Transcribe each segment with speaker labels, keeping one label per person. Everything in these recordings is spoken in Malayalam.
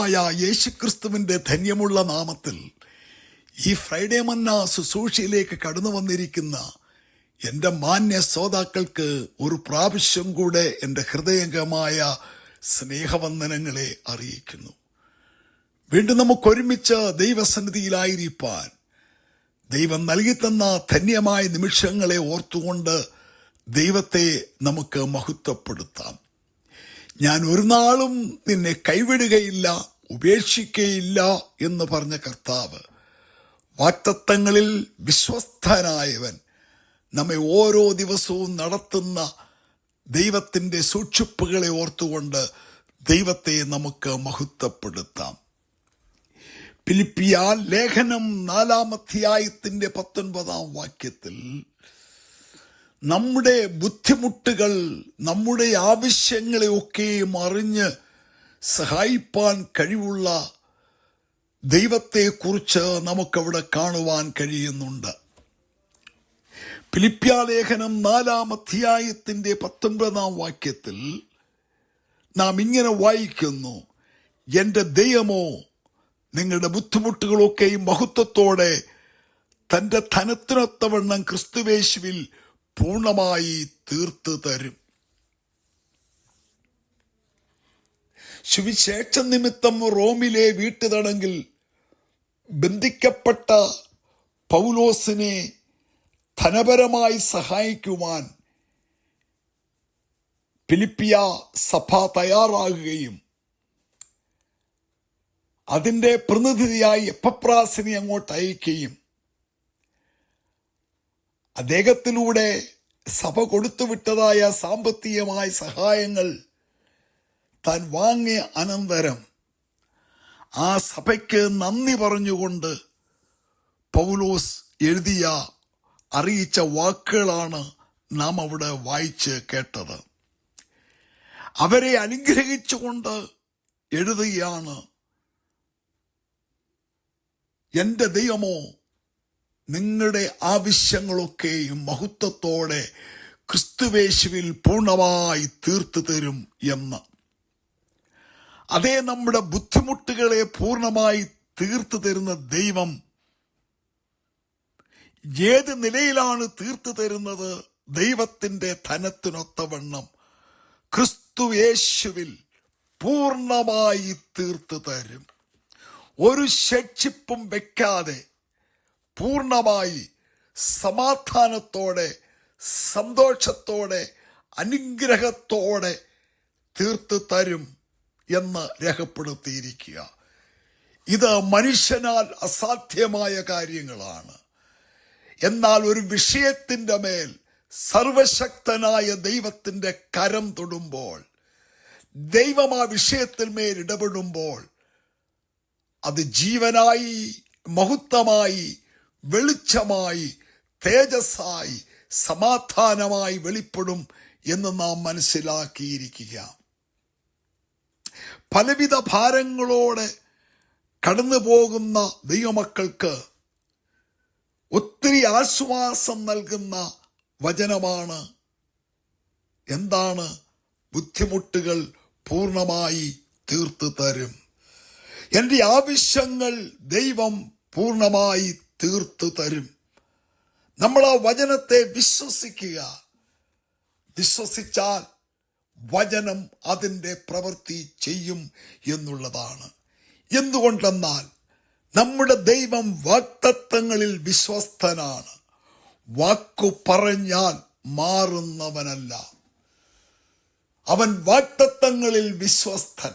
Speaker 1: കർത്താവായ യേശുക്രിസ്തുവിൻ്റെ ധന്യമുള്ള നാമത്തിൽ ഈ ഫ്രൈഡേ മന്ന ശുശ്രൂഷയിലേക്ക് കടന്നു വന്നിരിക്കുന്ന എൻ്റെ മാന്യ ശ്രോതാക്കൾക്ക് ഒരു പ്രാവശ്യം കൂടെ എൻ്റെ ഹൃദയംഗമായ സ്നേഹവന്ദനങ്ങളെ അറിയിക്കുന്നു. വീണ്ടും നമുക്കൊരുമിച്ച് ദൈവസന്നിധിയിലായിരിക്കാൻ ദൈവം നൽകിത്തന്ന ധന്യമായ നിമിഷങ്ങളെ ഓർത്തുകൊണ്ട് ദൈവത്തെ നമുക്ക് മഹത്വപ്പെടുത്താം. ഞാൻ ഒരു നാളും നിന്നെ കൈവിടുകയില്ല, ഉപേക്ഷിക്കുകയില്ല എന്ന് പറഞ്ഞ കർത്താവ്, വാഗ്ദത്തങ്ങളിൽ വിശ്വസ്തനായവൻ, നമ്മെ ഓരോ ദിവസവും നടത്തുന്ന ദൈവത്തിൻ്റെ സൂക്ഷിപ്പുകളെ ഓർത്തുകൊണ്ട് ദൈവത്തെ നമുക്ക് മഹത്വപ്പെടുത്താം. ഫിലിപ്പിയ ലേഖനം 4-ാം അധ്യായത്തിന്റെ 19-ാം വാക്യത്തിൽ നമ്മുടെ ബുദ്ധിമുട്ടുകൾ, നമ്മുടെ ആവശ്യങ്ങളെ ഒക്കെയും അറിഞ്ഞ് സഹായിപ്പാൻ കഴിവുള്ള ദൈവത്തെക്കുറിച്ച് നമുക്കവിടെ കാണുവാൻ കഴിയുന്നുണ്ട്. ഫിലിപ്പിയ ലേഖനം 4-ാം അധ്യായത്തിന്റെ 19-ാം വാക്യത്തിൽ നാം ഇങ്ങനെ വായിക്കുന്നു: എൻ്റെ ദൈവമോ നിങ്ങളുടെ ബുദ്ധിമുട്ടുകളൊക്കെയും മഹത്വത്തോടെ തൻ്റെ ധനത്തിനൊത്തവണ്ണം ക്രിസ്തുവേശുവിൽ പൂർണ്ണമായി തീർത്തു തരും. സുവിശേഷ നിമിത്തം റോമിലെ വീട്ടുതടങ്കിൽ ബന്ധിക്കപ്പെട്ട പൗലോസിനെ ധനപരമായി സഹായിക്കുവാൻ ഫിലിപ്പിയ സഭ തയ്യാറാകുകയും അതിൻ്റെ പ്രതിനിധിയായി എപ്പഫ്രാസിനെ അങ്ങോട്ട് അയക്കുകയും അദ്ദേഹത്തിലൂടെ സഭ കൊടുത്തുവിട്ടതായ സാമ്പത്തികമായ സഹായങ്ങൾ താൻ വാങ്ങിയ അനന്തരം ആ സഭയ്ക്ക് നന്ദി പറഞ്ഞുകൊണ്ട് പൗലോസ് അറിയിച്ച വാക്കുകളാണ് നാം അവിടെ വായിച്ച് കേട്ടത്. അവരെ അനുഗ്രഹിച്ചുകൊണ്ട് എഴുതുകയാണ്: എൻ്റെ ദൈവമോ നിങ്ങളുടെ ആവശ്യങ്ങളൊക്കെയും മഹത്വത്തോടെ ക്രിസ്തുവേശുവിൽ പൂർണ്ണമായി തീർത്തു തരും എന്ന്. അതേ, നമ്മുടെ ബുദ്ധിമുട്ടുകളെ പൂർണ്ണമായി തീർത്തു തരുന്ന ദൈവം ഏത് നിലയിലാണ് തീർത്തു തരുന്നത്? ദൈവത്തിൻ്റെ ധനത്തിനൊത്തവണ്ണം ക്രിസ്തുയേശുവിൽ പൂർണ്ണമായി തീർത്തു തരും. ഒരു ശേഷിപ്പും വെക്കാതെ പൂർണ്ണമായി സമാധാനത്തോടെ, സന്തോഷത്തോടെ, അനുഗ്രഹത്തോടെ തീർത്തു തരും എന്ന് രേഖപ്പെടുത്തിയിരിക്കുക. ഇത് മനുഷ്യനാൽ അസാധ്യമായ കാര്യങ്ങളാണ്. എന്നാൽ ഒരു വിഷയത്തിൻ്റെ മേൽ സർവശക്തനായ ദൈവത്തിൻ്റെ കരം തൊടുമ്പോൾ, ദൈവം ആ വിഷയത്തിൽ മേൽ ഇടപെടുമ്പോൾ അത് ജീവനായി, മഹത്വമായി, വെളിച്ചമായി, തേജസ്സായി, സമാധാനമായി വെളിപ്പെടും എന്ന് നാം മനസ്സിലാക്കിയിരിക്കുക. പലവിധ ഭാരങ്ങളോടെ കടന്നു പോകുന്ന ദൈവമക്കൾക്ക് ഒത്തിരി ആശ്വാസം നൽകുന്ന വചനമാണ്. എന്താണ്? ബുദ്ധിമുട്ടുകൾ പൂർണ്ണമായി തീർത്തു തരും. എൻ്റെ ആവശ്യങ്ങൾ ദൈവം പൂർണ്ണമായി തീർത്തു തരും. നമ്മൾ ആ വചനത്തെ വിശ്വസിക്കുക. വിശ്വസിച്ചാൽ വചനം അതിൻ്റെ പ്രവൃത്തി ചെയ്യും എന്നുള്ളതാണ്. എന്തുകൊണ്ടെന്നാൽ നമ്മുടെ ദൈവം വാഗ്ദത്തങ്ങളിൽ വിശ്വസ്തനാണ്. വാക്കു പറഞ്ഞാൽ മാറുന്നവനല്ല. അവൻ വാഗ്ദത്തങ്ങളിൽ വിശ്വസ്തൻ.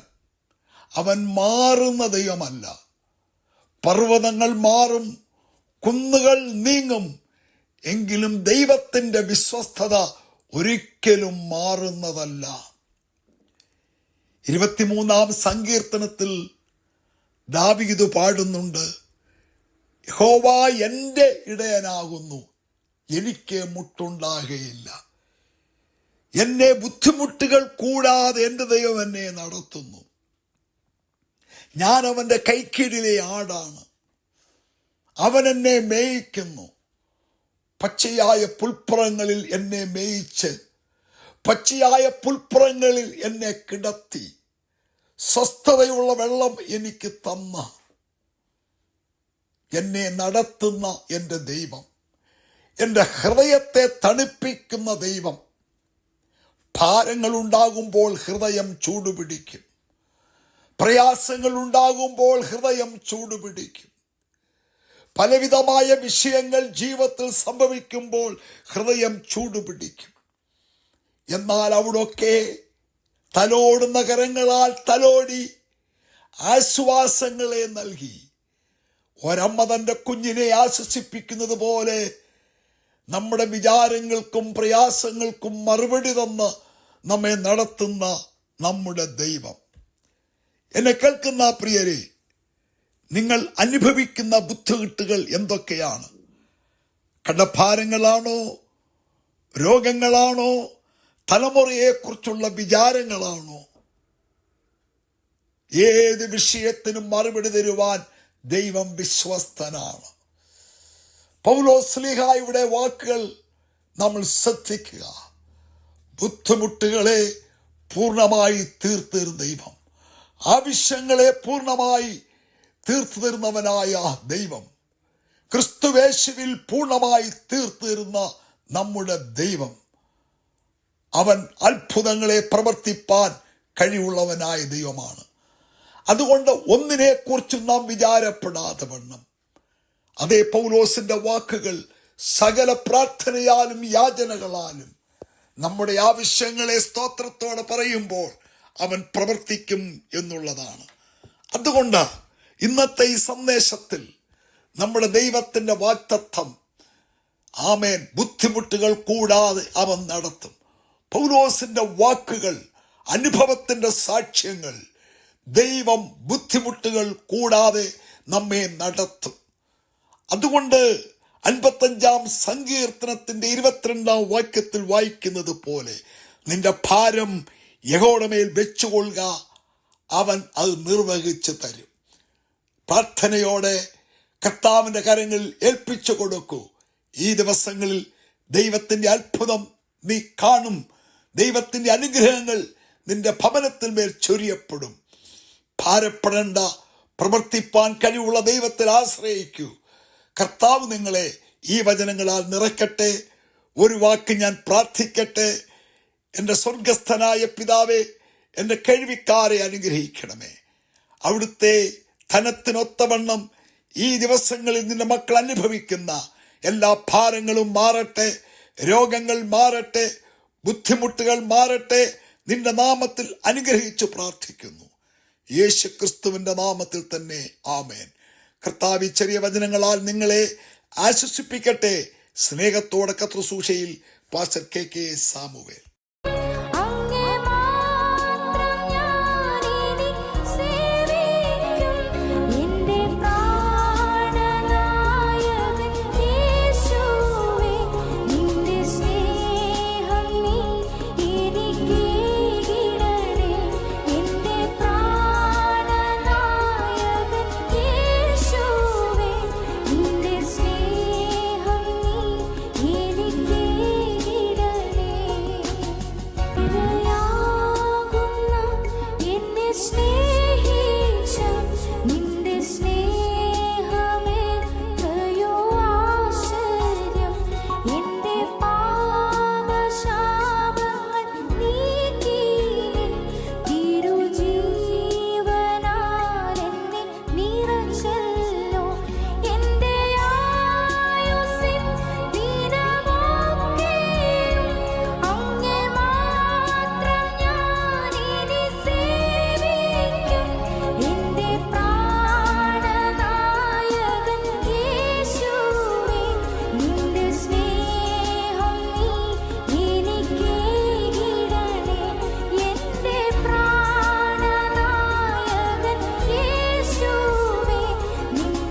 Speaker 1: അവൻ മാറുന്ന ദൈവമല്ല. പർവ്വതങ്ങൾ മാറും, കുന്നുകൾ നീങ്ങും, എങ്കിലും ദൈവത്തിൻ്റെ വിശ്വസ്തത ഒരിക്കലും മാറുന്നതല്ല. 23-ാം സങ്കീർത്തനത്തിൽ ദാവീദ് പാടുന്നുണ്ട്: യഹോവ എൻ്റെ ഇടയനാകുന്നു, എനിക്ക് മുട്ടുണ്ടാകുകയില്ല. എന്നെ ബുദ്ധിമുട്ടുകൾ കൂടാതെ എൻ്റെ ദൈവം എന്നെ നടത്തുന്നു. ഞാൻ അവൻ്റെ കൈക്കീഴിലെ ആടാണ്. അവൻ എന്നെ മേയിക്കുന്നു. പച്ചയായ പുൽപ്പുറങ്ങളിൽ എന്നെ മേയിച്ച് പച്ചയായ പുൽപ്പുറങ്ങളിൽ എന്നെ കിടത്തി സ്വസ്ഥതയുള്ള വെള്ളം എനിക്ക് തന്ന എന്നെ നടത്തുന്ന എൻ്റെ ദൈവം, എൻ്റെ ഹൃദയത്തെ തണുപ്പിക്കുന്ന ദൈവം. ഭാരങ്ങൾ ഉണ്ടാകുമ്പോൾ ഹൃദയം ചൂടുപിടിക്കും, പ്രയാസങ്ങൾ ഉണ്ടാകുമ്പോൾ ഹൃദയം ചൂടുപിടിക്കും, പലവിധമായ വിഷയങ്ങൾ ജീവിതത്തിൽ സംഭവിക്കുമ്പോൾ ഹൃദയം ചൂടുപിടിക്കും. എന്നാൽ അവിടൊക്കെ തലോടുന്ന കരങ്ങളാൽ തലോടി ആശ്വാസങ്ങളെ നൽകി. ഒരമ്മ തൻ്റെ കുഞ്ഞിനെ ആശ്വസിപ്പിക്കുന്നത് പോലെ നമ്മുടെ വിചാരങ്ങൾക്കും പ്രയാസങ്ങൾക്കും മറുപടി തന്ന് നമ്മെ നടത്തുന്ന നമ്മുടെ ദൈവം. എന്നെ കേൾക്കുന്ന പ്രിയരെ, നിങ്ങൾ അനുഭവിക്കുന്ന ബുദ്ധിമുട്ടുകൾ എന്തൊക്കെയാണ്? കടഭാരങ്ങളാണോ, രോഗങ്ങളാണോ, തലമുറയെക്കുറിച്ചുള്ള വിചാരങ്ങളാണോ? ഏത് വിഷയത്തിനും മറുപടി തരുവാൻ ദൈവം വിശ്വസ്തനാണ്. പൗലോസ്ലീഹായുടെ വാക്കുകൾ നമ്മൾ ശ്രദ്ധിക്കുക. ബുദ്ധിമുട്ടുകളെ പൂർണ്ണമായി തീർത്തിരുന്ന ദൈവം, ആവശ്യങ്ങളെ പൂർണ്ണമായി തീർത്തു തരുന്നവനായ ദൈവം, ക്രിസ്തുവേശുവിൽ പൂർണ്ണമായി തീർത്തിരുന്ന നമ്മുടെ ദൈവം, അവൻ അത്ഭുതങ്ങളെ പ്രവർത്തിപ്പാൻ കഴിവുള്ളവനായ ദൈവമാണ്. അതുകൊണ്ട് ഒന്നിനെക്കുറിച്ചും നാം വിചാരപ്പെടാതെ വണ്ണം, അതേ പൗലോസിന്റെ വാക്കുകൾ, സകല പ്രാർത്ഥനയാലും യാചനകളാലും നമ്മുടെ ആവശ്യങ്ങളെ സ്തോത്രത്തോടെ പറയുമ്പോൾ അവൻ പ്രവർത്തിക്കും എന്നുള്ളതാണ്. അതുകൊണ്ട് ഇന്നത്തെ ഈ സന്ദേശത്തിൽ നമ്മുടെ ദൈവത്തിന്റെ വാഗ്ദത്തം, ആമേൻ, ബുദ്ധിമുട്ടുകൾ കൂടാതെ അവൻ നടത്തും. പൗലോസിന്റെ വാക്കുകൾ, അനുഭവത്തിന്റെ സാക്ഷ്യങ്ങൾ, ദൈവം ബുദ്ധിമുട്ടുകൾ കൂടാതെ നമ്മെ നടത്തും. അതുകൊണ്ട് 55 സങ്കീർത്തനത്തിന്റെ 22 വാക്യത്തിൽ വായിക്കുന്നത് പോലെ, നിന്റെ ഭാരം യഹോവയുടെ മേൽ വെച്ചുകൊള്ളുക, അവൻ അത് നിർവഹിച്ചു തരും. പ്രാർത്ഥനയോടെ കർത്താവിന്റെ കരങ്ങളിൽ ഏൽപ്പിച്ചു കൊടുക്കൂ. ഈ ദിവസങ്ങളിൽ ദൈവത്തിന്റെ അത്ഭുതം നീ കാണും. ദൈവത്തിന്റെ അനുഗ്രഹങ്ങൾ നിന്റെ ഭവനത്തിൽ മേൽ ചൊരിയപ്പെടും. ഭാരപ്പെടേണ്ട, പ്രവർത്തിപ്പാൻ കഴിവുള്ള ദൈവത്തിൽ ആശ്രയിക്കൂ. കർത്താവ് നിങ്ങളെ ഈ വചനങ്ങളാൽ നിറയ്ക്കട്ടെ. ഒരു വാക്ക് ഞാൻ പ്രാർത്ഥിക്കട്ടെ. എൻ്റെ സ്വർഗസ്ഥനായ പിതാവേ, എൻ്റെ കേൾവിക്കാരെ അനുഗ്രഹിക്കണമേ. അവിടുത്തെ ധനത്തിനൊത്തവണ്ണം ഈ ദിവസങ്ങളിൽ നിന്റെ മക്കൾ അനുഭവിക്കുന്ന എല്ലാ ഭാരങ്ങളും മാറട്ടെ, രോഗങ്ങൾ മാറട്ടെ, ബുദ്ധിമുട്ടുകൾ മാറട്ടെ. നിന്റെ നാമത്തിൽ അനുഗ്രഹിച്ചു പ്രാർത്ഥിക്കുന്നു, യേശു ക്രിസ്തുവിന്റെ നാമത്തിൽ തന്നെ, ആമേൻ. കർത്താവ് ചെറിയ വചനങ്ങളാൽ നിങ്ങളെ ആശ്വസിപ്പിക്കട്ടെ. സ്നേഹത്തോടെ കർത്തൃസൂഷയിൽ പാസ്റ്റർ കെ സാമുവേൽ.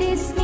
Speaker 2: this